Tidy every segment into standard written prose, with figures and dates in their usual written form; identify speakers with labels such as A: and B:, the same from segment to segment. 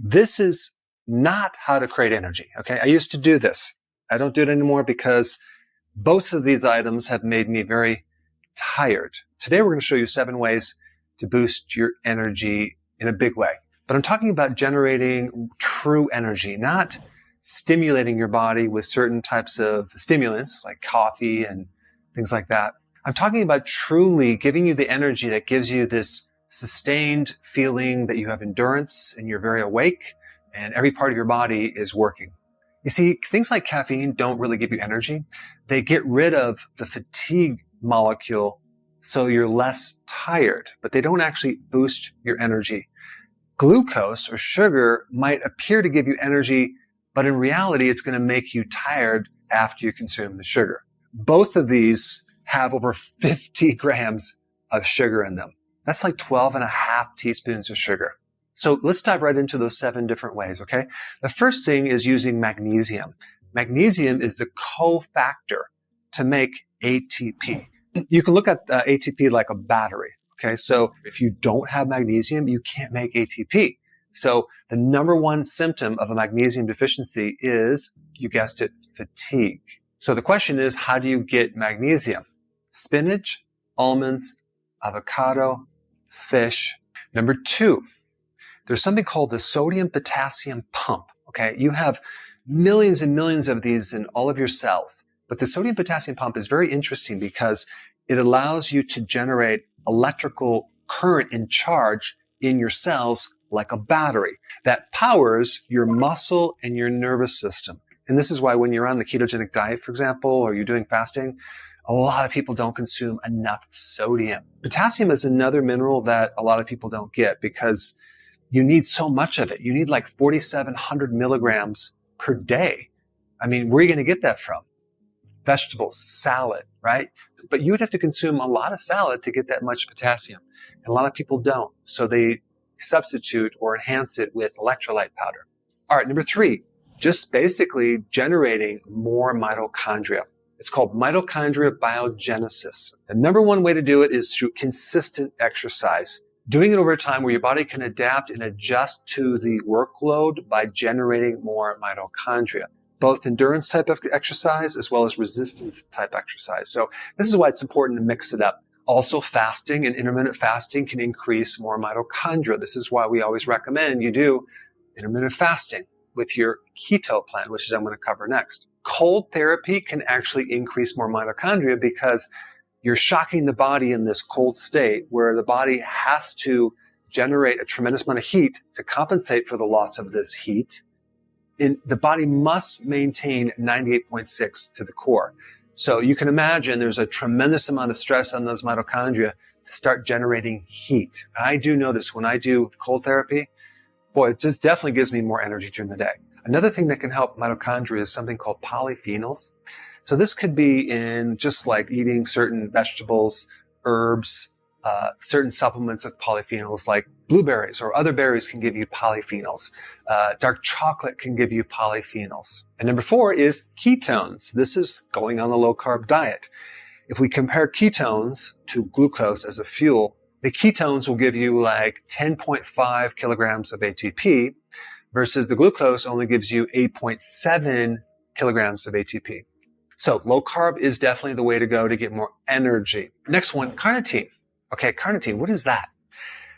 A: This is not how to create energy, okay? I used to do this. I don't do it anymore because both of these items have made me very tired. Today we're going to show you 7 ways to boost your energy in a big way. But I'm talking about generating true energy, not stimulating your body with certain types of stimulants like coffee and things like that. I'm talking about truly giving you the energy that gives you this sustained feeling that you have endurance and you're very awake and every part of your body is working. You see, things like caffeine don't really give you energy. They get rid of the fatigue molecule so you're less tired, but they don't actually boost your energy. Glucose or sugar might appear to give you energy, but in reality, it's going to make you tired after you consume the sugar. Both of these have over 50 grams of sugar in them. That's like 12.5 teaspoons of sugar. So let's dive right into those 7 different ways, okay? The first thing is using magnesium. Magnesium is the cofactor to make ATP. You can look at ATP like a battery, okay? So if you don't have magnesium, you can't make ATP. So the number one symptom of a magnesium deficiency is, you guessed it, fatigue. So the question is, how do you get magnesium? Spinach, almonds, avocado, fish. Number 2, there's something called the sodium-potassium pump, okay? You have millions and millions of these in all of your cells. But the sodium-potassium pump is very interesting because it allows you to generate electrical current and charge in your cells like a battery that powers your muscle and your nervous system. And this is why when you're on the ketogenic diet, for example, or you're doing fasting, a lot of people don't consume enough sodium. Potassium is another mineral that a lot of people don't get because you need so much of it. You need like 4,700 milligrams per day. I mean, where are you going to get that from? Vegetables, salad, right? But you would have to consume a lot of salad to get that much potassium. And a lot of people don't. So they substitute or enhance it with electrolyte powder. All right, number 3, just basically generating more mitochondria. It's called mitochondria biogenesis. The number one way to do it is through consistent exercise. Doing it over time where your body can adapt and adjust to the workload by generating more mitochondria. Both endurance type of exercise as well as resistance type exercise. So this is why it's important to mix it up. Also, fasting and intermittent fasting can increase more mitochondria. This is why we always recommend you do intermittent fasting with your keto plan, which is I'm going to cover next. Cold therapy can actually increase more mitochondria because you're shocking the body in this cold state where the body has to generate a tremendous amount of heat to compensate for the loss of this heat. And the body must maintain 98.6 to the core. So you can imagine there's a tremendous amount of stress on those mitochondria to start generating heat. I do notice when I do cold therapy, boy, it just definitely gives me more energy during the day. Another thing that can help mitochondria is something called polyphenols. So this could be in just like eating certain vegetables, herbs, certain supplements with polyphenols like blueberries or other berries can give you polyphenols. Dark chocolate can give you polyphenols. And number 4 is ketones. This is going on a low-carb diet. If we compare ketones to glucose as a fuel, the ketones will give you like 10.5 kilograms of ATP versus the glucose only gives you 8.7 kilograms of ATP. So low carb is definitely the way to go to get more energy. Next one, carnitine. Okay, carnitine, what is that?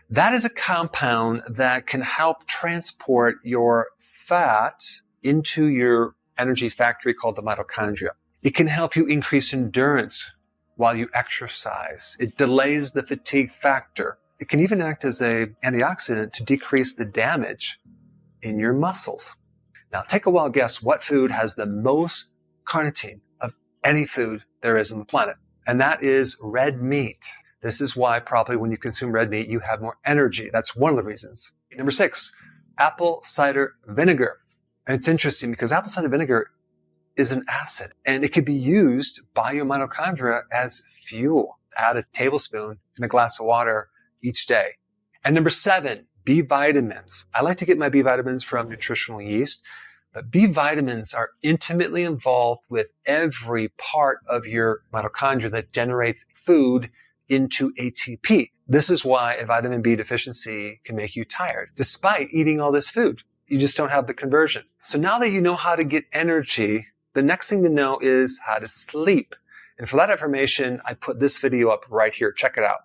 A: That is a compound that can help transport your fat into your energy factory called the mitochondria. It can help you increase endurance while you exercise. It delays the fatigue factor. It can even act as an antioxidant to decrease the damage in your muscles. Now, take a wild guess what food has the most carnitine of any food there is on the planet. And that is red meat. This is why probably when you consume red meat, you have more energy. That's one of the reasons. Number 6, apple cider vinegar. And it's interesting because apple cider vinegar is an acid and it can be used by your mitochondria as fuel. Add a tablespoon in a glass of water each day. And number 7, B vitamins. I like to get my B vitamins from nutritional yeast, but B vitamins are intimately involved with every part of your mitochondria that generates food into ATP. This is why a vitamin B deficiency can make you tired, despite eating all this food. you just don't have the conversion. So now that you know how to get energy, the next thing to know is how to sleep. And for that information, I put this video up right here. Check it out.